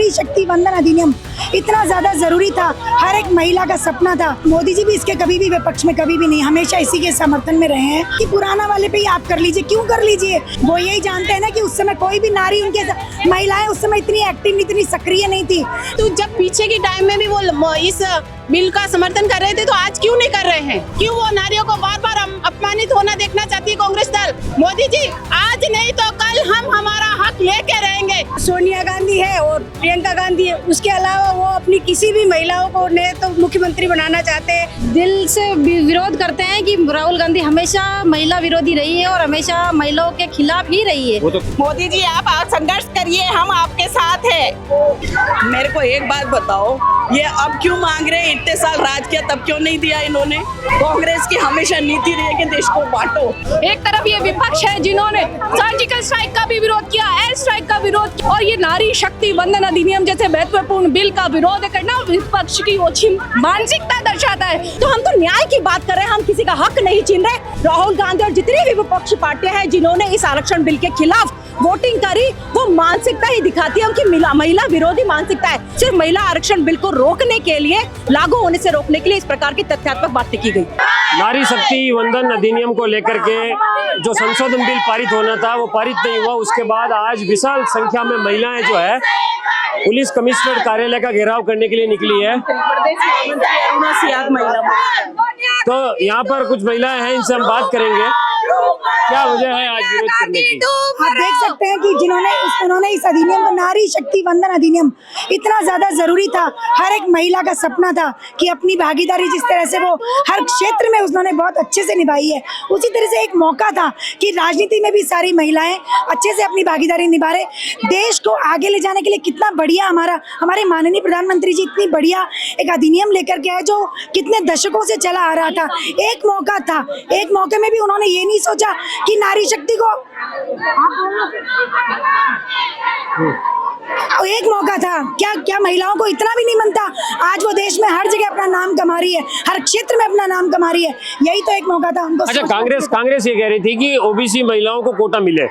नारी शक्ति वंदन अधिनियम इतना ज्यादा जरूरी था, हर एक महिला का सपना था। मोदी जी भी इसके कभी भी विपक्ष में कभी भी नहीं, हमेशा इसी के समर्थन में रहे हैं कि पुराना वाले पे ही आप कर लीजिए। क्यों कर लीजिए? वो यही जानते हैं ना कि उस समय कोई भी नारी, उनके महिलाएं उस समय इतनी एक्टिव, इतनी सक्रिय नहीं थी। तो जब पीछे के टाइम में भी वो इस बिल का समर्थन कर रहे थे, तो आज क्यों नहीं कर रहे हैं? क्यों वो नारियों को बार बार अपमानित होना देखना चाहती है कांग्रेस दल? मोदी जी आज नहीं तो कल हम हमारा हक लेके रहेंगे। सोनिया गांधी है और प्रियंका गांधी है, उसके अलावा वो अपनी किसी भी महिलाओं को ने तो मुख्यमंत्री बनाना चाहते हैं। दिल से विरोध करते हैं कि राहुल गांधी हमेशा महिला विरोधी रही है और हमेशा महिलाओं के खिलाफ ही रही है। मोदी जी आप संघर्ष करिए, हम आपके साथ हैं। मेरे को एक बात बताओ, ये अब क्यों मांग रहे हैं? इतने साल राज किया तब क्यों नहीं दिया इन्होंने? कांग्रेस की हमेशा नीति रही है कि देश को बांटो। एक तरफ ये विपक्ष है जिन्होंने सर्जिकल स्ट्राइक का भी विरोध किया, एयर स्ट्राइक का विरोध किया, और ये नारी शक्ति वंदन अधिनियम जैसे महत्वपूर्ण बिल का विरोध करना विपक्ष की ओछी मानसिकता दर्शाता है। तो हम तो न्याय की बात कर रहे हैं, हम किसी का हक नहीं छीन रहे। राहुल गांधी और जितनी भी विपक्षी पार्टियां हैं जिन्होंने इस आरक्षण बिल के खिलाफ वोटिंग करी, वो मानसिकता ही दिखाती है उनकी महिला विरोधी मानसिकता है। सिर्फ महिला आरक्षण बिल को रोकने के लिए, लागू होने से रोकने के लिए इस प्रकार की तथ्यात्मक बातें की गई। नारी शक्ति वंदन अधिनियम को लेकर के जो संशोधन बिल पारित होना था वो पारित नहीं हुआ। उसके बाद आज विशाल संख्या में महिलाएं जो है पुलिस कमिश्नर कार्यालय का घेराव करने के लिए निकली है। तो यहाँ पर कुछ महिलाएं हैं, इनसे हम बात करेंगे क्या वजह है आज विरोध करने की। आप देख सकते हैं कि उन्होंने इस अधिनियम को, नारी शक्ति वंदन अधिनियम इतना ज्यादा जरूरी था, हर एक महिला का सपना था कि अपनी भागीदारी जिस तरह से वो हर क्षेत्र में उन्होंने बहुत अच्छे से निभाई है, उसी तरह से एक मौका था कि राजनीति में भी सारी महिलाएं अच्छे से अपनी भागीदारी निभा रहे। देश को आगे ले जाने के लिए कितना बढ़िया हमारे माननीय प्रधानमंत्री जी इतनी बढ़िया एक अधिनियम लेकर के आए जो कितने दशकों से चला आ रहा था। एक मौका था, एक मौके में भी उन्होंने ये नहीं सोचा कि नारी शक्ति को, एक मौका था, क्या महिलाओं को इतना भी नहीं बनता? आज वो देश में हर जगह अपना नाम कमा रही है, हर क्षेत्र में अपना नाम कमा रही है। यही तो एक मौका था उनको। अच्छा, कांग्रेस ये कह रही थी कि ओबीसी महिलाओं को कोटा मिले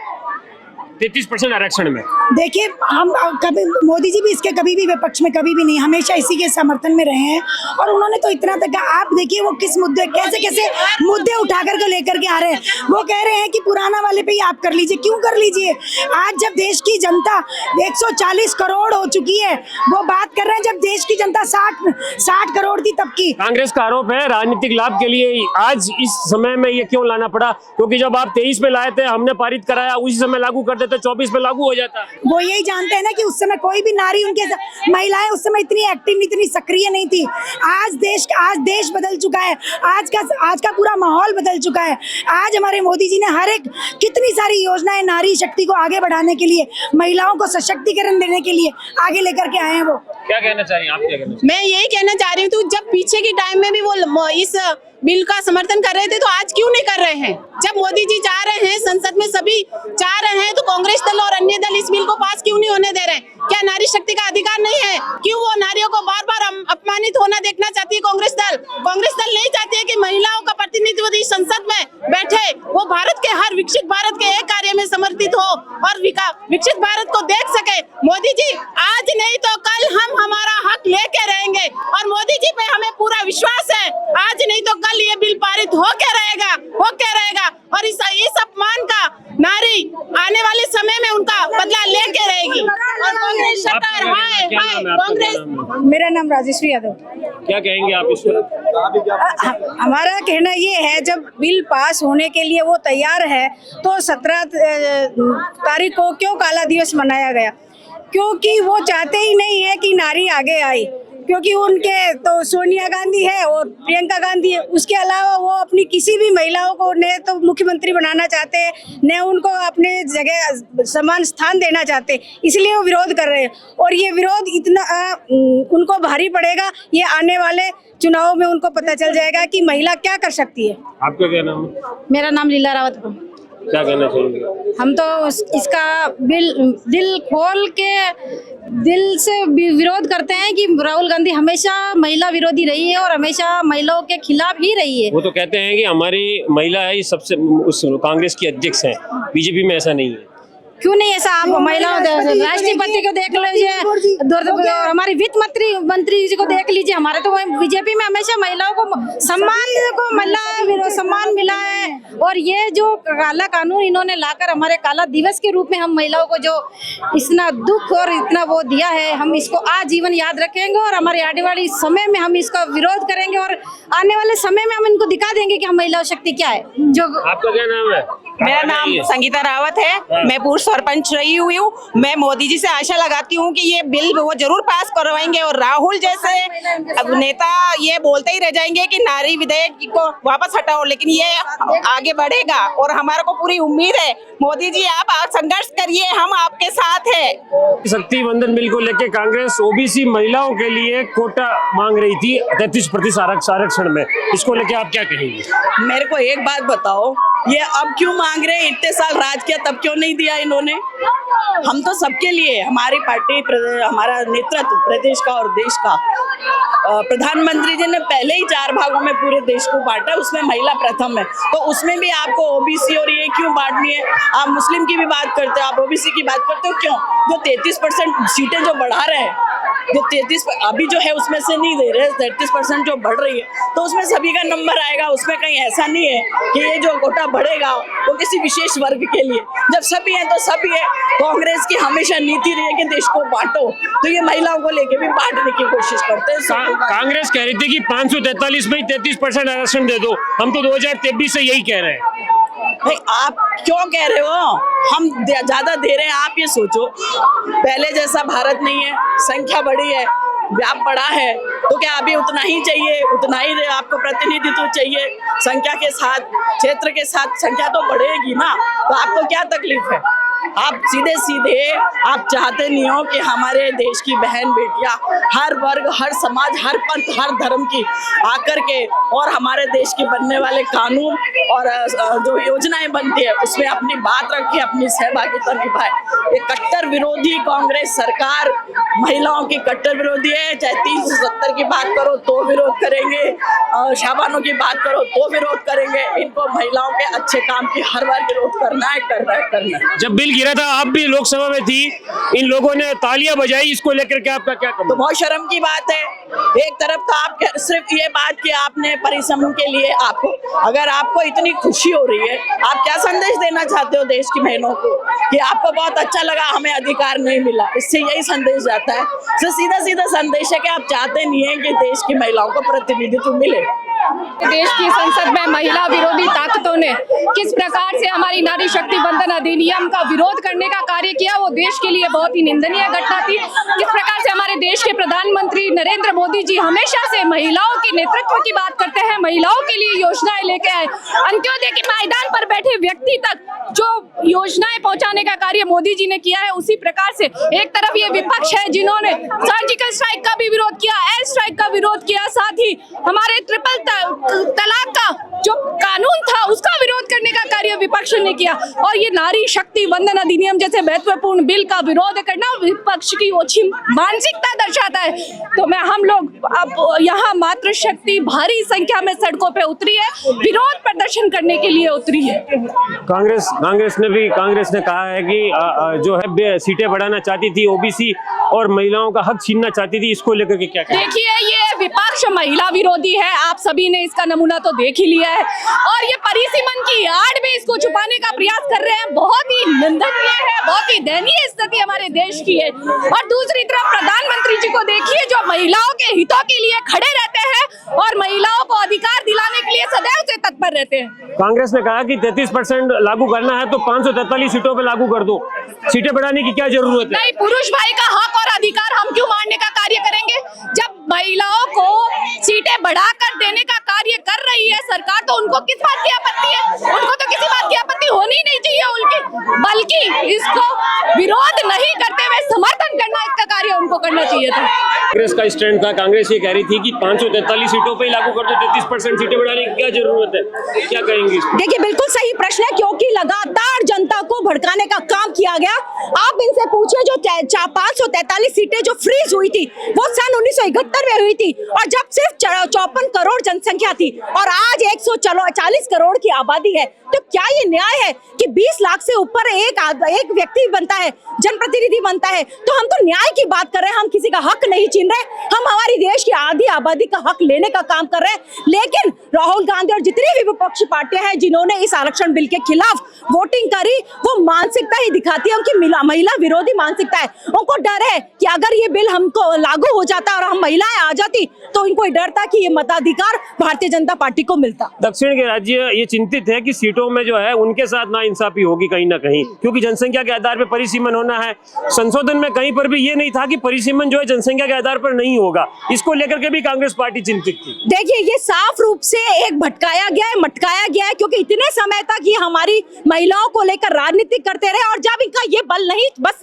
33% आरक्षण में। देखिए, हम कभी, मोदी जी भी इसके कभी भी विपक्ष में कभी भी नहीं, हमेशा इसी के समर्थन में रहे हैं। और उन्होंने तो इतना तक, आप देखिए वो किस मुद्दे, कैसे मुद्दे उठा करके लेकर के आ रहे हैं। वो कह रहे हैं कि पुराना वाले पे ही आप कर लीजिए। क्यों कर लीजिए? आज जब देश की जनता 140 करोड़ हो चुकी है, वो बात कर रहे हैं जब देश की जनता 60 करोड़ थी तब की। कांग्रेस का आरोप है राजनीतिक लाभ के लिए आज इस समय में ये क्यों लाना पड़ा, क्योंकि जब आप 23 में लाए थे, हमने पारित कराया, उसी समय लागू कर देते, 24 में लागू हो जाता। वो यही जानते हैं ना कि उस समय कोई भी नारी, उनके महिलाएं उस समय इतनी एक्टिव, इतनी सक्रिय नहीं थी। आज देश बदल चुका है, आज का पूरा माहौल बदल चुका है। आज हमारे मोदी जी ने कितनी सारी योजनाएं नारी शक्ति को आगे बढ़ाने के लिए, महिलाओं को सशक्तिकरण देने के लिए आगे लेकर के आए हैं। वो क्या कहना चाहिए आप? क्या कहना चाहिए? मैं यही कहना चाह रही हूँ, जब पीछे के टाइम में भी वो इस बिल का समर्थन कर रहे थे, तो आज क्यों नहीं कर रहे हैं? जब मोदी जी चाह रहे हैं, संसद में सभी चाह रहे हैं, तो कांग्रेस दल और अन्य दल इस बिल को पास क्यों नहीं होने दे रहे हैं? क्या नारी शक्ति का अधिकार नहीं है? क्यों वो नारियों को बार बार अपमानित होना देखना चाहती है कांग्रेस दल? कांग्रेस दल नहीं चाहती है कि महिलाओं का प्रतिनिधित्व संसद में बैठे, वो भारत के हर विकसित भारत के एक कार्य में समर्पित हो और विकसित भारत को देख सके। मोदी जी आज नहीं तो कल हम हमारा हक लेके रहेंगे, और मोदी जी पे हमें पूरा विश्वास है। आज नहीं तो कल ये बिल पारित होके रहेगा। और इस अपमान का नारी आने वाले समय में उनका बदला लेके रहेगी। और कांग्रेस सरकार, कांग्रेस। मेरा नाम राजेश्वरी यादव। क्या कहेंगे आप इस पर? हमारा कहना ये है, जब बिल पास होने के लिए वो तैयार है, तो 17 तारीख को क्यों काला दिवस मनाया गया? क्योंकि वो चाहते ही नहीं है कि नारी आगे आए, क्योंकि उनके तो सोनिया गांधी है और प्रियंका गांधी है, उसके अलावा वो अपनी किसी भी महिलाओं को ने तो मुख्यमंत्री बनाना चाहते हैं, न उनको अपने जगह समान स्थान देना चाहते, इसलिए वो विरोध कर रहे हैं। और ये विरोध इतना उनको भारी पड़ेगा, ये आने वाले चुनाव में उनको पता चल जाएगा कि महिला क्या कर सकती है। आपका क्या नाम है? मेरा नाम लीला रावत। क्या कहना चाहेंगे? हम तो इसका दिल खोल के दिल से विरोध करते हैं कि राहुल गांधी हमेशा महिला विरोधी रही है और हमेशा महिलाओं के खिलाफ ही रही है। वो तो कहते हैं कि हमारी महिला है सबसे, उस कांग्रेस की अध्यक्ष हैं, बीजेपी में ऐसा नहीं है। क्यों नहीं ऐसा? आप महिलाओं राष्ट्रपति को देख लीजिए, हमारी वित्त मंत्री जी को देख लीजिए। हमारे तो बीजेपी में हमेशा महिलाओं को महिला सम्मान मिला है। और ये जो काला कानून इन्होंने लाकर हमारे काला दिवस के रूप में हम महिलाओं को जो इतना दुख और इतना वो दिया है, हम इसको आजीवन याद रखेंगे और हमारे आने वाले समय में हम इसका विरोध करेंगे और आने वाले समय में हम इनको दिखा देंगे कि हम महिला शक्ति क्या है। जो आपका क्या नाम है? मेरा नाम संगीता रावत है। मैं पूर्व सरपंच रही हुई हूँ। मैं मोदी जी से आशा लगाती हूँ कि ये बिल वो जरूर पास करवाएंगे और राहुल जैसे नेता ये बोलते ही रह जाएंगे कि नारी विधेयक को वापस हटाओ, लेकिन ये आगे बढ़ेगा और हमारे को पूरी उम्मीद है। मोदी जी आप संघर्ष करिए, हम आपके साथ हैं। शक्ति वंदन बिल को लेकर कांग्रेस ओबीसी महिलाओं के लिए कोटा मांग रही थी 33% आरक्षण में, इसको लेकर आप क्या कहेंगे? मेरे को एक बात बताओ, ये अब क्यों मांग रहे हैं? इतने साल राज किया तब क्यों नहीं दिया इन्होंने? हम तो सबके लिए, हमारी पार्टी, हमारा नेतृत्व प्रदेश का और देश का, प्रधानमंत्री जी ने पहले ही 4 भागों में पूरे देश को बांटा, उसमें महिला प्रथम है, तो उसमें भी आपको ओबीसी और ये क्यों बांटनी है? आप मुस्लिम की भी बात करते हो, आप ओबीसी की बात करते हो, क्यों? जो 33% सीटें जो बढ़ा रहे हैं, जो 33 अभी जो है उसमें से नहीं दे रहे, 33% जो बढ़ रही है, तो उसमें सभी का नंबर आएगा। उसमें कहीं ऐसा नहीं है कि ये जो कोटा बढ़ेगा वो किसी विशेष वर्ग के लिए। जब सभी है तो सभी है। कांग्रेस की हमेशा नीति रही है कि देश को बांटो, तो ये महिलाओं को लेके भी बांटने की कोशिश करते हैं। कांग्रेस कह रही थी कि 543 में 33% आरक्षण दे दो, हम तो 2023 से यही कह रहे हैं। भाई आप क्यों कह रहे हो? हम ज्यादा दे रहे हैं, आप ये सोचो। पहले जैसा भारत नहीं है, संख्या बढ़ी है, व्याप बढ़ा है, तो क्या अभी उतना ही चाहिए? उतना ही आपको प्रतिनिधित्व चाहिए? संख्या के साथ, क्षेत्र के साथ संख्या तो बढ़ेगी ना, तो आपको क्या तकलीफ है? आप सीधे सीधे आप चाहते नहीं हो कि हमारे देश की बहन बेटियां, हर वर्ग, हर समाज, हर पंथ, हर धर्म की आकर के और हमारे देश के बनने वाले कानून और जो योजनाएं बनती है उसमें अपनी बात रखे, अपनी सहभागिता निभाए। ये कट्टर विरोधी कांग्रेस सरकार महिलाओं की कट्टर विरोधी है। चाहे 370 की बात करो तो विरोध करेंगे, शाबानों की बात करो तो विरोध करेंगे। इनको महिलाओं के अच्छे काम की हर बार विरोध करना है, करना है, करना है। जब बिल गिरा था आप भी लोकसभा में थी, इन लोगों ने तालियां बजाई, इसको लेकर के आपका क्या कहना? तो बहुत शर्म की बात है। एक तरफ तो आप सिर्फ ये बात कि आपने परिश्रम के लिए अगर आपको इतनी खुशी हो रही है, आप क्या संदेश देना चाहते हो देश की बहनों को कि आपको बहुत अच्छा लगा, हमें अधिकार नहीं मिला? इससे यही संदेश जाता है। तो सीधा सीधा संदेश है कि आप चाहते नहीं है कि देश की महिलाओं को प्रतिनिधित्व मिले। देश की संसद में महिला विरोधी ताकतों ने किस प्रकार से हमारी नारी शक्ति वंदन अधिनियम का विरोध करने का कार्य किया, वो देश के लिए बहुत ही निंदनीय घटना थी। किस प्रकार से हमारे देश के प्रधानमंत्री नरेंद्र मोदी जी हमेशा से महिलाओं के नेतृत्व की बात करते हैं, महिलाओं के लिए योजनाएं लेके आए, अंत्योदय के मैदान पर बैठे व्यक्ति तक जो योजनाएं पहुंचाने का कार्य मोदी जी ने किया है। उसी प्रकार से एक तरफ ये विपक्ष है जिन्होंने सर्जिकल स्ट्राइक का भी विरोध किया, एयर स्ट्राइक का विरोध किया, साथ ही हमारे ट्रिपल तलाक का जो कानून था उसका विरोध करने का कार्य विपक्ष ने किया। और ये नारी शक्ति वंदन अधिनियम जैसे महत्वपूर्ण बिल का विरोध करना विपक्ष की ओछी मानसिकता दर्शाता है। तो हम लोग अब यहाँ मातृशक्ति भारी संख्या में सड़कों पे उतरी है, विरोध प्रदर्शन करने के लिए उतरी है। कांग्रेस ने कहा है कि जो है सीटें बढ़ाना चाहती थी, ओबीसी और महिलाओं का हक छीनना चाहती थी, इसको लेकर के क्या कहें? देखिए, ये विपक्ष महिला विरोधी है, आप सभी ने इसका नमूना तो देख ही लिया है, और ये परिसीमन की आड़ में इसको छुपाने का प्रयास कर रहे हैं। बहुत ही निंदनीय है, बहुत ही दयनीय स्थिति हमारे देश की है। और दूसरी तरफ प्रधानमंत्री जी को देखिए जो महिलाओं के हितों के लिए खड़े रहते हैं और महिलाओं को अधिकार दिलाने के लिए सदैव से तत्पर रहते हैं। कांग्रेस ने कहा कि 33% लागू करना है तो 543 सीटों पे लागू कर दो, सीटें बढ़ाने की क्या जरूरत है? नहीं, पुरुष भाई का हक और अधिकार हम क्यों मारने का कार्य करेंगे? जब महिलाओं को सीटें बढ़ाकर देने का कार्य कर रही है सरकार, तो उनको किस बात की आपत्ति है? उनको तो किसी बात की आपत्ति होनी नहीं चाहिए उनकी, बल्कि इसको विरोध नहीं करते हुए समर्थन करना इसका कार्य उनको करना चाहिए था। कांग्रेस का स्टैंड था, कांग्रेस ये कह रही थी कि 543 सीटों पे ही लागू कर दो, 33% सीटें बढ़ाने की क्या जरूरत है, क्या कहेंगे इस पर? देखिए बिल्कुल सही प्रश्न है, क्योंकि लगातार जनता को भड़काने का काम किया गया। आप इनसे पूछिए जो 543 सीटें जो फ्रीज हुई थी वो सन 1971 में हुई थी, और जब सिर्फ 54 करोड़ जनसंख्या थी और आज 140 करोड़ की आबादी है, तो क्या ये न्याय है कि 20 लाख से ऊपर एक व्यक्ति बनता है, जनप्रतिनिधि बनता है? तो हम तो न्याय की बात कर रहे हैं, हम किसी का हक नहीं छीन रहे, हम हमारी देश की आधी आबादी का हक लेने का काम कर रहे हैं। लेकिन राहुल गांधी और जितनी भी विपक्षी पार्टियां हैं जिन्होंने इस आरक्षण बिल के खिलाफ वोटिंग करी, वो मानसिकता ही दिखाती है, उनकी महिला विरोधी मानसिकता है। उनको डर है कि अगर ये बिल हमको लागू हो जाता और हम महिलाएं आ जाती तो इनको डर था कि ये मताधिकार भारतीय जनता पार्टी को मिलता। दक्षिण के राज्य ये चिंतित है कि सीटों में जो है उनके साथ नाइंसाफी होगी कहीं ना कहीं, क्योंकि जनसंख्या के आधार पर परिसीमन होना है। संशोधन में कहीं पर भी ये नहीं था कि परिसीमन जो है जनसंख्या के आधार पर नहीं होगा, इसको लेकर के भी कांग्रेस पार्टी चिंतित थी। देखिए ये साफ रूप से एक भटकाया गया है, मटकाया गया है, क्योंकि इतने समय तक ये हमारी महिलाओं को लेकर राजनीति करते रहे, और जब इनका ये बल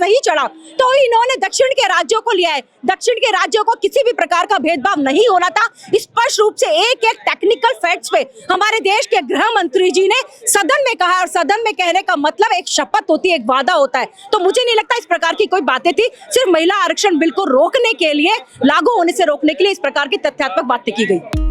नहीं चढ़ा तो इन्होंने दक्षिण के राज्यों को लिया है। दक्षिण के राज्यों को किसी भी प्रकार का भेदभाव नहीं होना था। स्पष्ट रूप से एक टेक्निकल फैक्ट्स पे हमारे देश के गृह मंत्री जी ने सदन में कहा, और सदन में कहने का मतलब एक शपथ होती है, एक वादा होता है। तो मुझे नहीं लगता इस प्रकार की कोई बातें थी। सिर्फ महिला आरक्षण बिल को रोकने के लिए, लागू होने से रोकने के लिए इस प्रकार की तथ्यात्मक बातें की गई।